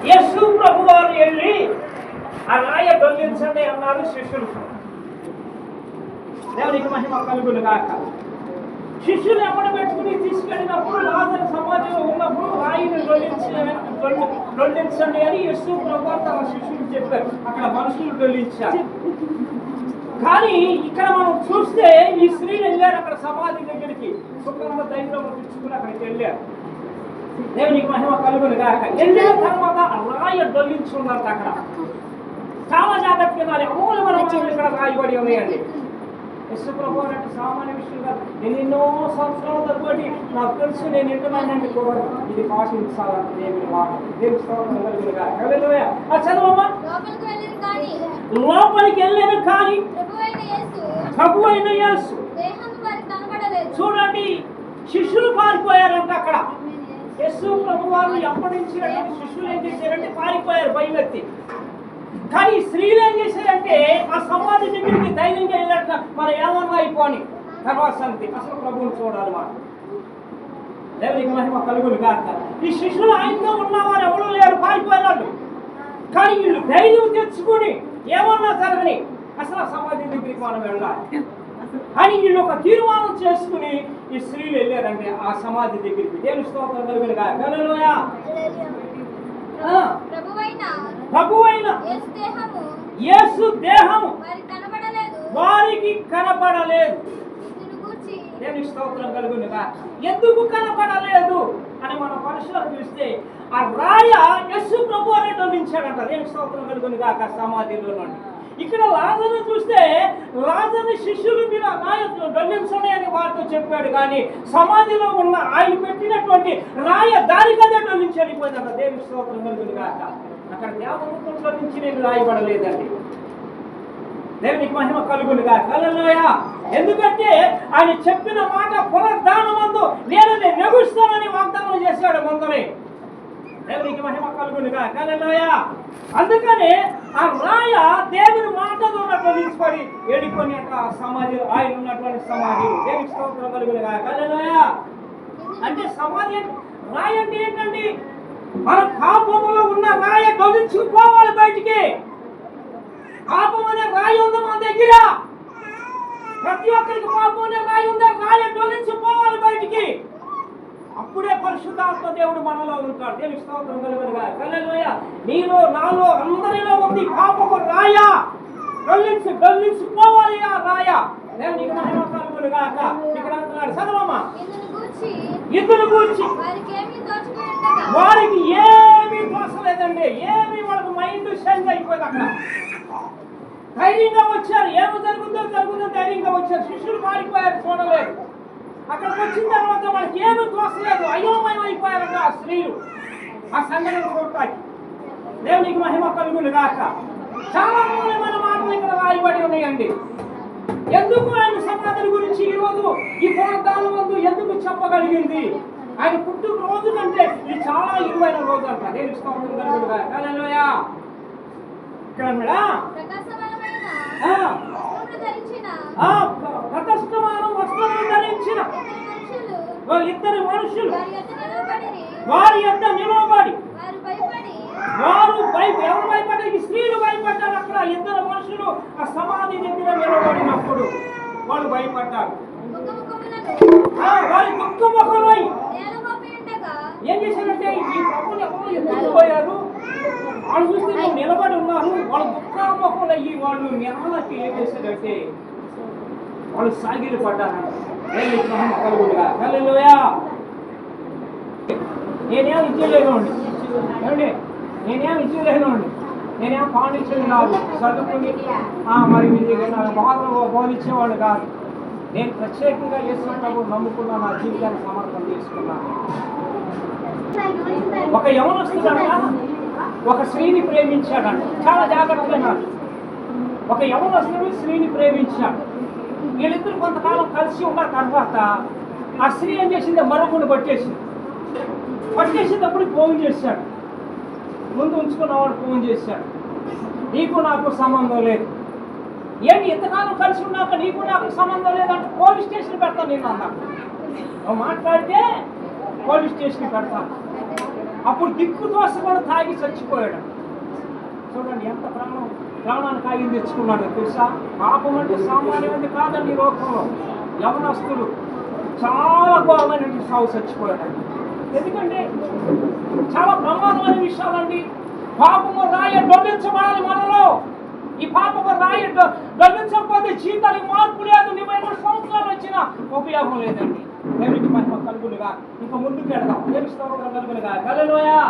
యేసు ప్రభు వారు వెళ్ళి ఆ రాయ దొంగిలించండి అన్నారు శిష్యులు. దేవునికి మహిమ కలుగును గాక. శిష్యులు ఎక్కడ పెట్టుకుని తీసుకెళ్ళినప్పుడు లాజరు సమాధిలో ఉన్నప్పుడు రాయిని దొంగిలించండి అని యేసు ప్రభు తన శిష్యులు చెప్పారు. అక్కడ మనుషులు దొంగిలించారు. కానీ ఇక్కడ మనం చూస్తే ఈ స్త్రీలు వెళ్ళారు అక్కడ సమాధి దగ్గరికి. సుఖంగా ధైర్యం తెచ్చుకుని అక్కడికి వెళ్ళారు. దేవునికి మహిమ కలుగును గాక. వెళ్ళిన తర్వాత రాయ దొంగిలించుకున్నారు. అక్కడ చాలా జాగ్రత్తగా అమూల్యమైన ఇక్కడ రాయబడి ఉన్నాయండి. యశ్వ్రభు అంటే సామాన్య విషయం కాదు. నేను ఎన్నో సంవత్సరాల తరబడి నాకు తెలుసు, నేను ఎంతమంది కూడా ఇది పాటించాలని దేవుని మాట. దేవుని స్తోత్రం కలుగును గాక. హల్లెలూయా. చదవమ్మా. లోపలికి వెళ్ళాను కానీ ప్రభువైన యేసు చూడండి, శిష్యులు పారిపోయారంట. అక్కడ యేసు ప్రభు వారు అప్పగించినటువంటి శిష్యులు ఏం చేశారంటే పారిపోయారు భయమెత్తి. కానీ స్త్రీలు ఏం చేశారంటే ఆ సమాధి దగ్గరికి ధైర్యంగా వెళ్ళట మనం ఏమన్నా అయిపోని తర్వాత సంగతి అసలు ప్రభువుని చూడాలి మనం. దేవునికి మహిమ కలుగును గాక. ఈ శిష్యులు ఆయనతో ఉన్నవారు ఎవరు లేరు, పారిపోయినాడు. కానీ వీళ్ళు ధైర్యం తెచ్చుకొని ఏమన్నా జరగని అసలు ఆ సమాధి దగ్గరికి మనం వెళ్ళాలి అని వీళ్ళు ఒక తీర్మానం చేసుకుని ఈ స్త్రీలు వెళ్ళారంటే ఆ సమాధి దగ్గరికి. దేవుని స్తోత్రం కలుగును గాక. హల్లెలూయా. ప్రభువైన యేసు దేహము వారికి కనపడలేదు. దేవుని స్తోత్రం కలుగును గాక. ఎందుకు కనపడలేదు అని మన పరిశీలన చూస్తే ఆ రాయ యేసు ప్రభు అని దొంగిలించాడంట. దేవుని స్తోత్రం కలుగును గాక. సమాధిలో నుండి ఇక్కడ లాజరు చూస్తే లాజరు శిష్యులు మీరు రాయ దొంగిలించండి అని వారితో చెప్పాడు. కానీ సమాధిలో ఉన్న ఆయన పెట్టినటువంటి రాయ దానికదే దొంగిలించి వెళ్ళిపోయిందంట. దేవుని స్తోత్రం కలుగును గాక. అక్కడ దేవదూతల నుంచి నేను రాయబడలేదండి. దేవునికి మహిమ కలుగును గాక. హల్లెలూయా. ఎందుకంటే ఆయన చెప్పిన మాట పునరుద్ధానమందు నేను నెగుస్తానని వాగ్దానం చేశాడు ముందరే. దేవునికి మహిమ కలుగును గాక. హల్లెలూయా. అందుకనే ఆ రాయ దేవుని మాటలో తీసుకొని ఏడుకొని సమాధి ఆయన ఉన్నటువంటి సమాధి. దేవునికి స్తోత్రం కలుగును గాక. హల్లెలూయా. అంటే సమాధి రాయ అంటే ఏంటండి? మన పాపములో ఉన్న రాయ దొంగిలించుకుపోవాలి బయటికి. పాపం అనే రాయి ఉంది మన దగ్గర. ప్రతి ఒక్కరికి పాపం అనే రాయి ఉంది. రాయ దొంగిలించుకుపోవాలి బయటికి. అప్పుడే పరిశుద్ధాత్మ దేవుడు మనలో ఉంటాడు. దేవునికి స్తోత్రం కలుగును గాక. హల్లెలూయా. నీలో నాలో అందరిలో ఉంది పాపపు రాయ. దొంగిలించుకుపోవాలి ఆ రాయ. దేవునికి మహిమ కలుగును గాక. ఇక్కడ అంటున్నాడు చదవమ్మా. ఇద్దరు కూర్చి వారికి ఏమీ తోసలేదండి. ఏమీ వాళ్ళకి మైండ్ చేంజ్ అయిపోయింది. అక్కడ ధైర్యంగా వచ్చారు. ఏమో జరుగుతుందో ధైర్యంగా వచ్చారు. శిష్యులు పారిపోయారు, చూడలేదు. అక్కడికి వచ్చిన తర్వాత వాళ్ళకి ఏమీ తోసలేదు. అయోమయం అయిపోయారంట ఆ స్త్రీలు ఆ సంఘటన చూడటానికి. దేవునికి మహిమ కలుగును గాక. చాలా మూలమైన మాటలు ఇక్కడ రాయబడి ఉన్నాయండి. ఎందుకు ఆయన సమాధుల గురించి ఈరోజు ఈ పునరుద్ధానం ముందు ఎందుకు చెప్పగలిగింది? ఆయన పుట్టిన రోజు కంటే ఇది చాలా ఇరువైన రోజు అంట. దేవునికి స్తోత్రం కలుగును గాక. హల్లెలూయా. ఇక్కడ ప్రకాశమాన వస్త్రములు ధరించిన ఇద్దరు మనుషులు వారి యొక్క నిలబడి వారు ఎవరు భయపడ్డారు? ఈ స్త్రీలు భయపడ్డారు. అక్కడ ఇద్దరు మనుషులు ఆ సమాధి దగ్గర నిలబడినప్పుడు వాళ్ళు భయపడ్డారు. వారి దుఃఖ ముఖమై ఏం చేశారంటే ఈ ప్రభుని ఎవరు ఎత్తుకుపోయారు. వాళ్ళు చూస్తే వాళ్ళు నిలబడి ఉన్నారు. వాళ్ళ దుఃఖ ముఖములు అయ్యి వాళ్ళు నేలకి ఏం చేశారంటే వాళ్ళు సాగిలి పడ్డారు. కలుగుగా. హల్లెలూయా. నేనేం ఇచ్చేలేనండి. ఏమండి, నేనేం ఇచ్చేలేనండి. నేనేం పాండిత్యం కాదు, చదువుకుని మరి మీ దగ్గర బాగా బోధించేవాడు కాదు. నేను ప్రత్యేకంగా యేసు ప్రభువు నమ్ముకున్నా, నా జీవితాన్ని సమర్పణ చేసుకున్నాను. ఒక యవనస్తుడంట ఒక స్త్రీని ప్రేమించాడంట. చాలా జాగ్రత్తగా ఒక యవనస్తుడు స్త్రీని ప్రేమించాడు. వీళ్ళిద్దరు కొంతకాలం కలిసి ఉన్న తర్వాత ఆ స్త్రీ ఏం చేసింది? మరొకడు పట్టేసేటప్పుడు ఫోన్ చేశాడు. ముందు ఉంచుకున్నవాడు ఫోన్ చేశాడు. నీకు నాకు సంబంధం లేదు. ఏంటి ఇంతకాలం కలిసి ఉన్నాక నీకు నాకు సంబంధం లేదంటే పోలీస్ స్టేషన్ పెడతాను నేను అన్నాడు. మాట్లాడితే పోలీస్ స్టేషన్ పెడతాను. అప్పుడు దిక్కు దోశ కూడా తాగి చచ్చిపోయాడు. చూడండి ఎంత ప్రాణాన్ని తాగి తెచ్చుకున్నాడు తెలుసా. పాపం అంటే సామాన్యమైనది కాదండి. ఈ లోకంలో యవనస్తులు చాలా ఘోరమైన సాగు చచ్చిపోయాడండి. ఎందుకంటే చాలా ప్రమాదమైన విషయాలండి. పాపము రాయ డొల్లించబడాలి మనలో. ఈ పాపము రాయ డొల్లించకపోతే జీవితానికి మార్పు లేదు. 20 సంవత్సరాలు వచ్చినా ఉపయోగం లేదండి. దేవునికి మహిమ కలుగునుగా. ఇంకా ముందుకు వెళ్దాం. దేవుని స్తోత్రం కలుగునుగా. హల్లెలూయా.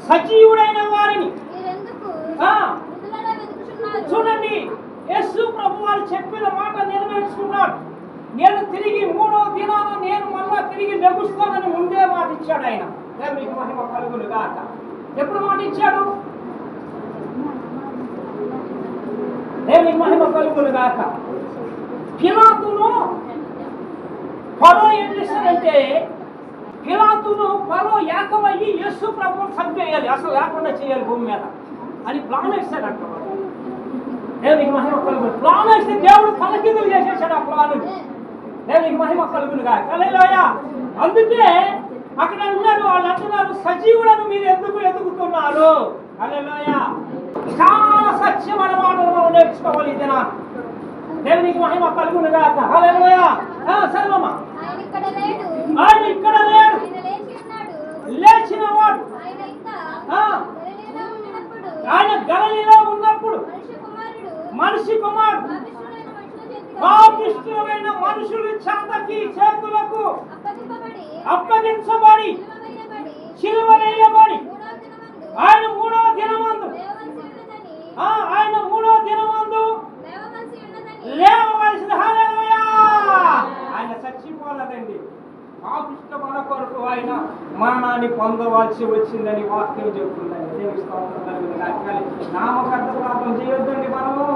సజీవుడైన వారిని చూడండి. యేసు ప్రభు వారు చెప్పిన మాట నెరవేర్చుకున్నాడు. నేను తిరిగి 3వ దినాన నేను మళ్ళా తిరిగి లెగుస్తానని ముందే మాట ఇచ్చాడు ఆయన. దేవునికి మహిమ కలుగునుగా. ఎప్పుడు మాట ఇచ్చాడు? దేవునికి మహిమ కలుగునుగాక. పిలాతును ఫరో ఏం చేశాడంటే, పిలాతును ఫరో ఏకమయ్యి యేసు ప్రభువును చంపేయాలి, అసలు లేకుండా చేయాలి భూమి మీద అని ప్లాన్ వేశాడంట. దేవునికి మహిమ కలుగును. ప్లాన్ వేస్తే దేవుడు తలకిందులు చేసేసాడు ఆ ప్లాన్. దేవునికి మహిమ కలుగునుగా. హల్లెలూయా. అందుకే అక్కడ ఉన్నారు వాళ్ళు అంటున్నారు, సజీవులను మీరు ఎందుకు ఎదుగుతున్నారు? హల్లెలూయా. చాలా సత్యమైన మాటలు మనం నేర్చుకోవాలి ఇది. దేవునికి మహిమ కలుగునుగా. హల్లెలూయా. సర్వమా ఆయన ఇక్కడ లేడు, లేచిన వాడు ఆయన గలిలీలో ఉన్నప్పుడు మనిషి కుమారుడు పాపిష్ఠులైన మనుషుల చేతకి చేతులకు అప్పగించబడి శిలువ వేయబడి ఆయన 3వ దినమందు లేవవలసిన. హల్లెలూయా. ఆయన చచ్చిపోలేదండి. పాపిష్ఠ మన కొరకు ఆయన మరణాన్ని పొందవలసి వచ్చిందని వాక్యం చెబుతుందండి. దేవుని స్తోత్రం కలుగునుగాక. నామకర్త ప్రార్థన చేయొద్దండి. మనము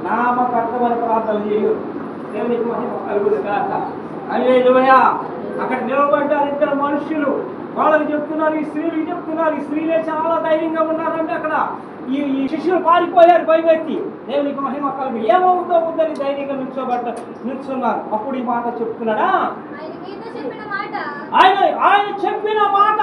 నామకర్తమని ప్రార్థన చేయొద్దు. దేవునికి మహిమ కలుగునుగాక. హల్లెలూయా. అక్కడ నిలబడ్డారు 2 మనుషులు. వాళ్ళకి చెప్తున్నారు, ఈ స్త్రీలకు చెప్తున్నారు. ఈ స్త్రీలే చాలా ధైర్యంగా ఉన్నారంటే అక్కడ ఈ శిష్యులు పారిపోయారు భయమెత్తి. దేవునికి మహిమ కలుగు. ఏమవుతో ఉందని ధైర్యంగా నిల్చున్నారు. అప్పుడు ఈ మాట చెప్తున్నాడా, ఆయన చెప్పిన మాట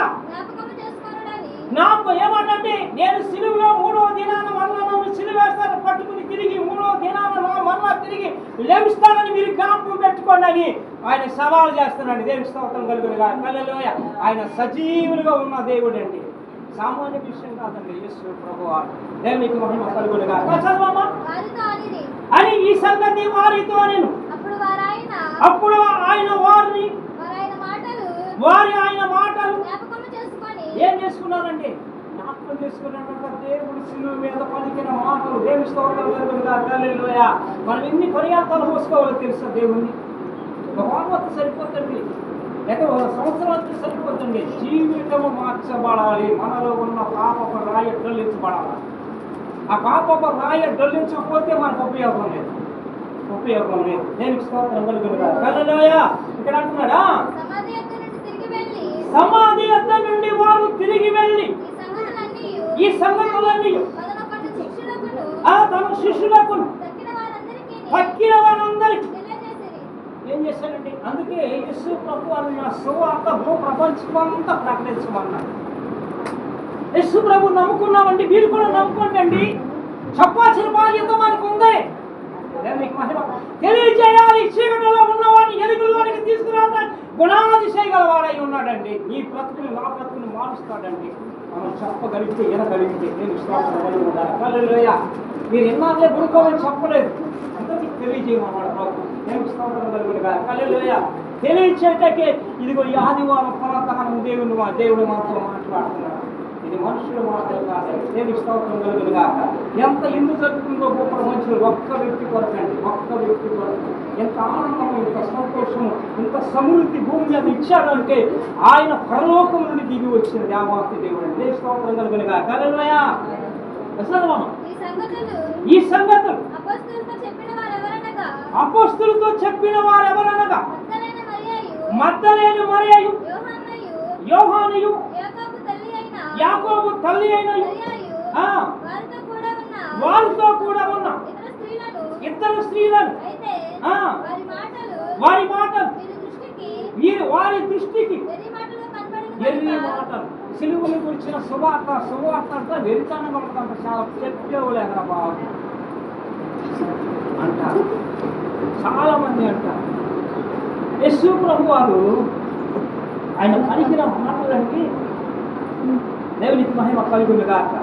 నాకు ఏమంటే, నేను సిలువలో 3వ దినాన మళ్ళా నన్ను సిలువేస్తాను, పట్టుకుని తిరిగి 3వ దినాన మళ్ళా తిరిగి లేవిస్తానని మీరు జ్ఞాపకం పెట్టుకోండి అని ఆయన సవాల్ చేస్తున్నాడు. దేవుని స్తోత్రం కలుగునుగా. హల్లెలూయా. ఆయన సజీవులుగా ఉన్న దేవుడు అండి. సామాన్య విషయం కాదండి. యేసు ప్రభువారు. దేవునికి మహిమ కలుగునుగా. అని ఈ సంగతి వారితో నేను అప్పుడు ఆయన ఆయన మాటలు ఏం చేసుకున్నారంటే జ్ఞాపకం చేసుకున్నారంట. దేవుడి శిలువ మీద పలికిన మాటలు. దేవుని స్తోత్రం కలుగునుగా. హల్లెలూయా. మనం ఎన్ని పర్యాప్తాలు మోసుకోవాలో తెలుసా దేవుణ్ణి? ఒక సరిపోతుంది, లేక 1 సంవత్సరాలకి సరిపోతుంది. జీవితము మార్చబడాలి. మనలో ఉన్న పాపపు రాయ డొల్లించబడాలి. ఆ పాపపు రాయ డొల్లించకపోతే మనకు ఉపయోగం లేదు. దేనికి స్తోత్రం కలుగునుగా. హల్లెలూయా. ఇక్కడ అంటున్నాడా, సమాధి వద్ద నుండి వారు తిరిగి వెళ్ళి ఈ సంగతులన్నీ తన శిష్యులకు తక్కిన వారందరికీ ఏం చేశాడండి. అందుకే యేసు ప్రభు అన్న సువార్త ప్రపంచమంతా ప్రకటించమన్నాడు. యేసు ప్రభు నమ్ముకున్నామండి, మీరు కూడా నమ్ముకోండి. చెప్పాల్సిన బాధ్యత మనకు ఉంది. తెలియజేయాలి. చీకటిలో ఉన్నవాడిని వెలుగులోనికి తీసుకురావడానికి గుణాతిశయగలవాడై ఉన్నాడండి. ఈ బ్రతుకుని నా బ్రతుకుని మారుస్తాడండి. మనం చెప్పగలిగితే వినగలిగితే. నేను హల్లెలూయా. మీరు ఎన్నాళ్ళే గురుకోమని చెప్పలేదు, అందరికీ తెలియజేయమన్నాడు ప్రభు. నేను స్తోత్రం కలుగునుగా. హల్లెలూయా. తెలియచేటకే ఇదిగో ఈ ఆదివారం పునః దేవుడు మాత్రం మాట్లాడుతున్నాడు. ఇది మనుషుల మాటలు కాదు. దేవుని స్తోత్రం కలుగునుగా. ఎంత ఎందుకు జరుగుతుందో గొప్ప మనుషులు ఒక్క వ్యక్తి కొరకండి. ఎంత ఆనందం, ఇంత సంతోషము, ఇంత సమృద్ధి భూమి మీద ఇచ్చాడు అంటే ఆయన పరలోకం నుండి దిగి వచ్చిన దేవాతి దేవుడు. దేవుని స్తోత్రం కలుగునుగా. హల్లెలూయా. ఈ సంగతులు అపోస్తలుతో చెప్పిన వారెవరనగా మగ్దలేనే మరియయు, యోహానుయు, యాకోబు తల్లి అయిన వారితో కూడా ఉన్న 2 స్త్రీలను వారి మాటలు వారి దృష్టికి ఎన్ని మాటలు సిలువని గురించిన సువార్త అంతా వెళ్తాను అంత చాలా చెప్పేవులేక బాబు అంటారు. చాలా మంది అంటారు. యేసు ప్రభు వారు ఆయన పలికిన మాటలకి దేవునికి మహిమ కలుగును గాక.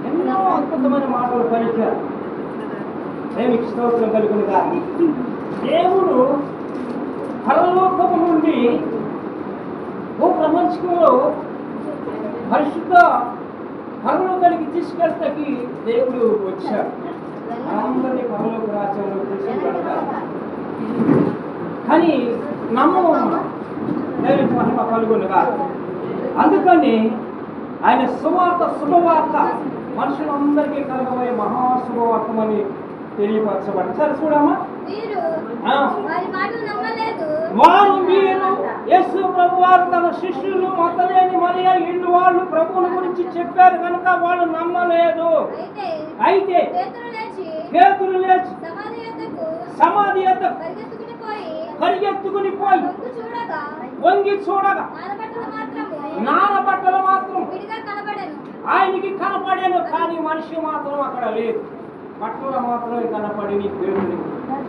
ఎన్నో అద్భుతమైన మాటలు పలికారు. దేవునికి స్తోత్రం కలుగును గాక. దేవుడు పరలోకము నుండి ప్రపంచంలో పరిశుద్ధ పరలోకానికి తీసుకెళ్తాకి దేవుడు వచ్చాడు. అందరినీ పరలోక రాజ్యంలో తీసుకెళ్తారు. కానీ నమ్మము దేవునికి మహిమ కలుగునుగా. అందుకని ఆయన శుభవార్త మనుషులందరికీ కలగబోయే మహాశుభవార్తమని తెలియపరచబడి. సరే చూడమ్మా, వారు మీరు యేసు ప్రభు వారు తన శిష్యులు మతలేని మరియా ఇల్లు వాళ్ళు ప్రభువుని గురించి చెప్పారు కనుక వాళ్ళు నమ్మలేదు. అయితే పేతురు లేచి సమాధి ఎద్దకు పరిగెత్తుకుని పోయి వంగి చూడగా నానబట్టలు మాత్రం ఆయనకి కనపడాను, కానీ మనిషి మాత్రం అక్కడ లేదు. బట్టలు మాత్రమే కనపడి పేరుని.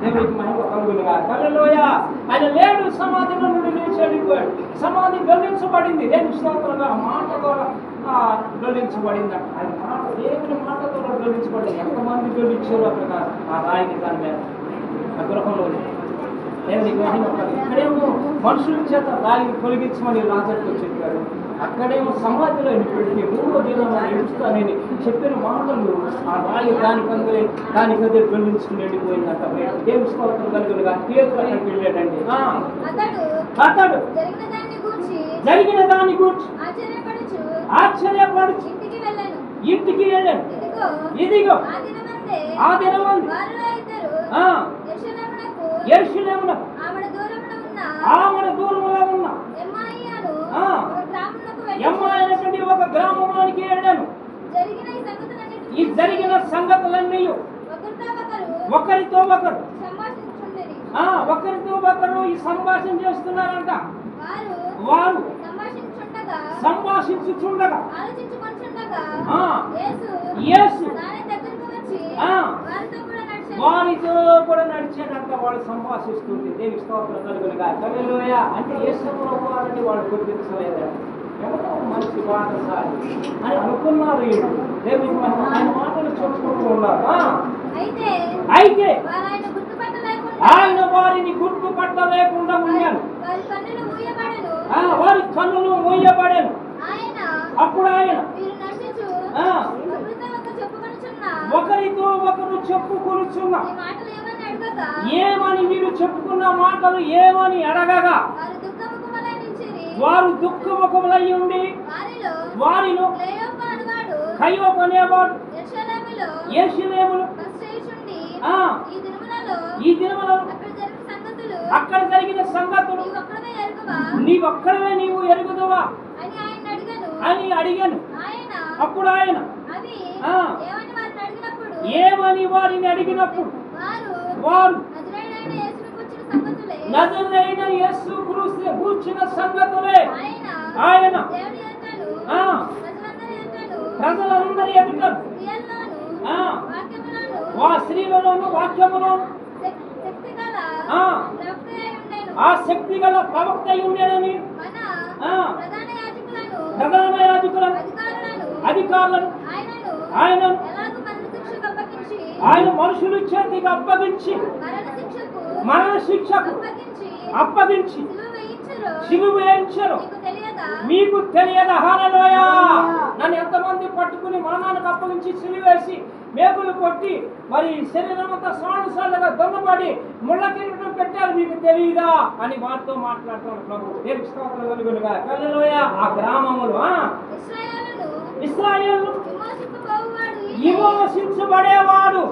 దేవునికి మహిమ కలుగునుగా. హల్లెలూయా. ఆయన లేడు, సమాధిలో నుండి లేచి వెళ్ళిపోయాడు. సమాధి దొల్లించబడింది. దేవుని స్తోత్రంగా మాట ద్వారా దొల్లించబడింది. ఆయన మాట దేవుని మాట ద్వారా దొల్లించబడింది. ఎంతమంది దొల్లించారు అక్కడ ఆ రాయిని దాని మీద ఆ గృహంలో. దేవునికి మహిమ కలుగు. ఇక్కడేమో మనుషుల చేత రాయిని తొలగించమని రాజుతో చెప్పాడు. అక్కడేమో సమాధిలో పెట్టి 3వ దినం ఎడుస్తానని చెప్పిన మాటలు ఆ రాయి దానికదే దొల్లించుకుని వెళ్ళిపోయిందంట. దేవుని స్తోత్రం కలుగునుగా. పేతురు అక్కడికి వెళ్ళాడండి. అతడు జరిగిన దాన్ని గూర్చి ఆశ్చర్యపడుచు ఇంటికి వెళ్ళాను. ఇదిగో ఆ దినమందు యెరూషలేమునకు ఆమెడ దూరములో ఉన్న ఎమ్మాయినటువంటి ఒక గ్రామంలోనికి వెళ్ళాను. ఈ జరిగిన సంగతులన్నీ ఒకరితో ఒకరు ఈ సంభాషణ చేస్తున్నారంట. వారు సంభాషించుచుండగా యేసు వారితో కూడా నడిచాడంట. వాళ్ళు సంభాషిస్తుంది. దేవి స్తోత్రం కలుగునుగా. హల్లెలూయా. అంటే యేసు ప్రభు వారిని వాళ్ళు గుర్తించలేదంట. ఎవరో మనిషి బాటసారి అని అనుకున్నారు. దేవునికి ఆయన మాటలు చెప్పుకుంటూ ఉన్నారు. అయితే ఆయన వారిని గుర్తుపట్టలేకుండా ఉన్నాడు. వారి కన్నులు మూయబడెను. అప్పుడు ఆయన ఒకరితో ఒకరు చెప్పుకొనుచున్న ఏమని మీరు చెప్పుకున్న మాటలు ఏమని అడగగా వారు దుఃఖముఖములై ఉండి వారిలో కయోప అనేవాడు యెరూషలేములో ఈ దినములో అక్కడ జరిగిన సంగతులు నీవొక్కడవే నీవు ఎరుగుదువా అని అడిగాను. అప్పుడు ఆయన ఏమని వారిని అడిగినప్పుడు వారు నజరేయుడైన యేసు గూర్చిన సంగతులే ఆయన ప్రజలందరి ఎదుట స్త్రీలలోను వాక్యములోను ఆ శక్తి గల ప్రవక్త ఉండేనని ప్రధాన యాజకులను అధికారులను ఆయన మనుషుల చేతికి అప్పగించి మరణ శిక్షకు అప్పగించి సిలువ వేయించరు. మీకు తెలియదా? హల్లెలూయా. నన్ను ఎంతమంది పట్టుకుని మరణానికి అప్పగించి సిలువ వేసి మేకులు కొట్టి మరి శరీరం అంతా సాలుగా దొంగపడి ముళ్ళ కిరీటం పెట్టారు, మీకు తెలియదా అని వారితో మాట్లాడుతాను ప్రభు. దేవునికి స్తోత్రం కలుగునుగా. హల్లెలూయా. ఆ గ్రామములో ఇశ్రాయేలు విమోచించబడేవాడు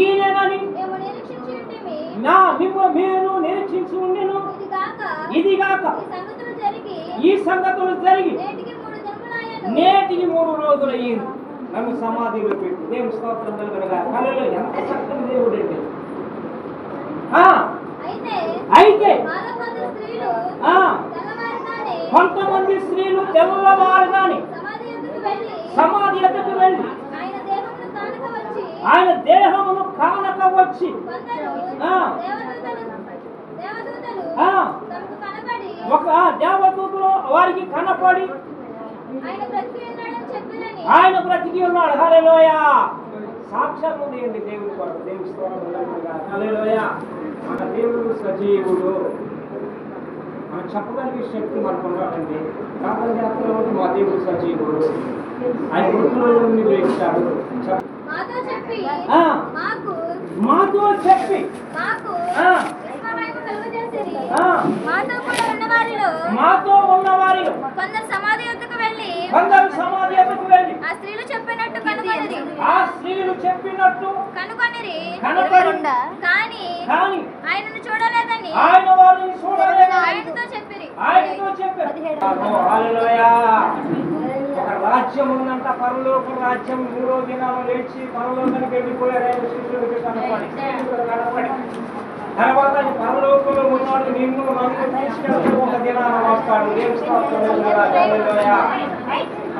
ఈయనని మీరు నిరీక్షించి ఉండెను. ఇదిగాక ఈ సంగతులు జరిగి నేటికి 3 రోజులు అయ్యింది. నన్ను సమాధిలో పెట్టి. దేవుని స్తోత్రం కలుగునుగా. హల్లెలూయా. ఎంత చక్కని దేవుడు అండి. అయితే కొంతమంది స్త్రీలు తెల్లవారుగాని సమాధి ఎద్దకు వెళ్ళి ఆయన దేహమును కానక వచ్చి ఒక దేవదూతలు వారికి కనపడి ఆయన బ్రతికి ఉన్నాడు. హల్లెలూయా. సాక్షాత్ దేవుడి దేవుడి వాడు దేవుడి స్తోత్రం. హల్లెలూయా. మన దేవుడు సజీవుడు. మనం చెప్పగలిగే శక్తి మనకు ఉన్నాడండి. కాబట్టి మా దేవుడు సజీవుడు. ఆయన మృతుల నుండి లేచాడు. మాతో చెప్పి మాతో ఉన్న వారిలో కొందరు సమాధి ఎద్దుకు వెళ్ళి ఆ స్త్రీలు చెప్పినట్టు కనుకొనిరి. కానీ ఆయనను చూడలేదని ఆయనతో చెప్పిరి. ఒక రాజ్యం ఉందంట, పరలోక రాజ్యం. 3వ దినాలు లేచి పరలోకానికి వెళ్ళిపోయారు. ఆయన శిష్యుడికి కనపడి తర్వాత పరలోకంలో ఉన్నాడు. నిన్ను నన్ను తీసుకెళ్తూ ఒక దినాన వస్తాడు.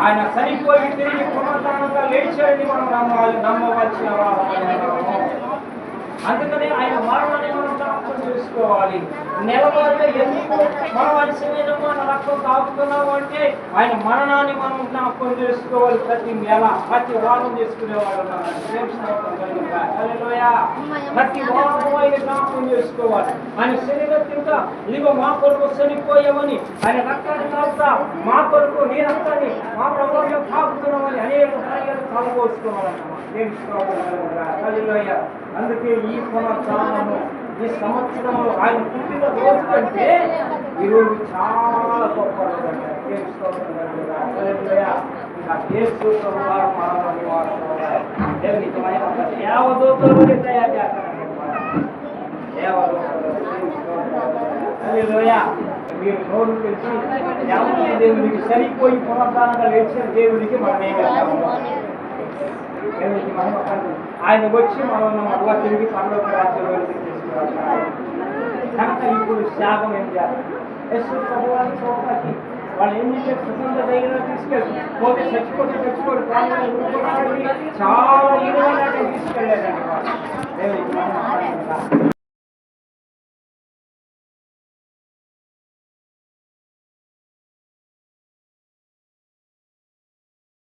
ఆయన సరిపోయి తిరిగి పునరుద్ధరణంగా లేచేది మనం నమ్మవలసిన వారు. అందుకని ఆయన మరణాన్ని మనం జ్ఞాపకం చేసుకోవాలి. నెలవారీగా ఎందుకు మరణాల్సిన మన రక్తం తాగుతున్నాము అంటే ఆయన మరణాన్ని మనం జ్ఞాపకం చేసుకోవాలి. ప్రతి నెల ప్రతి వారం చేసుకునేవాళ్ళు ప్రతి వారం ఆయన జ్ఞాపకం చేసుకోవాలి. ఆయన శరీరం కింద ఇదిగో మా కొరకు చనిపోయామని, ఆయన రక్తాన్ని తాగుతా మా కొరకు నీ రక్తాన్ని మా ప్రభుత్వం తాగుతున్నామని అనేక కార్యాలు కలబోసుకోవాలన్నమాట. అందుకే ఈ పునరుద్ధరణము ఈ సంవత్సరంలో ఆయన పుట్టిన రోజు కంటే ఈరోజు చాలా గొప్ప దేవదూతలు తయారు చేస్తారన్నమాట. మీరు నోరు తెలిసి దేవుడికి సరిపోయి పునరుద్ధరణగా లేచిన దేవుడికి మనం ఏం చేస్తాము? ఆయన వచ్చి మనం మళ్ళా తిరిగి పరలోక రాజ్యంలో తీసుకురావాలి. కనుక ఇప్పుడు త్యాగం ఏం చేయాలి? ప్రభువాన్ని చూడటానికి వాళ్ళు ఏం చేశారు? సుగంధ దగ్గర తీసుకెళ్ళి పోతే చచ్చిపోతే చాలా ఇరవై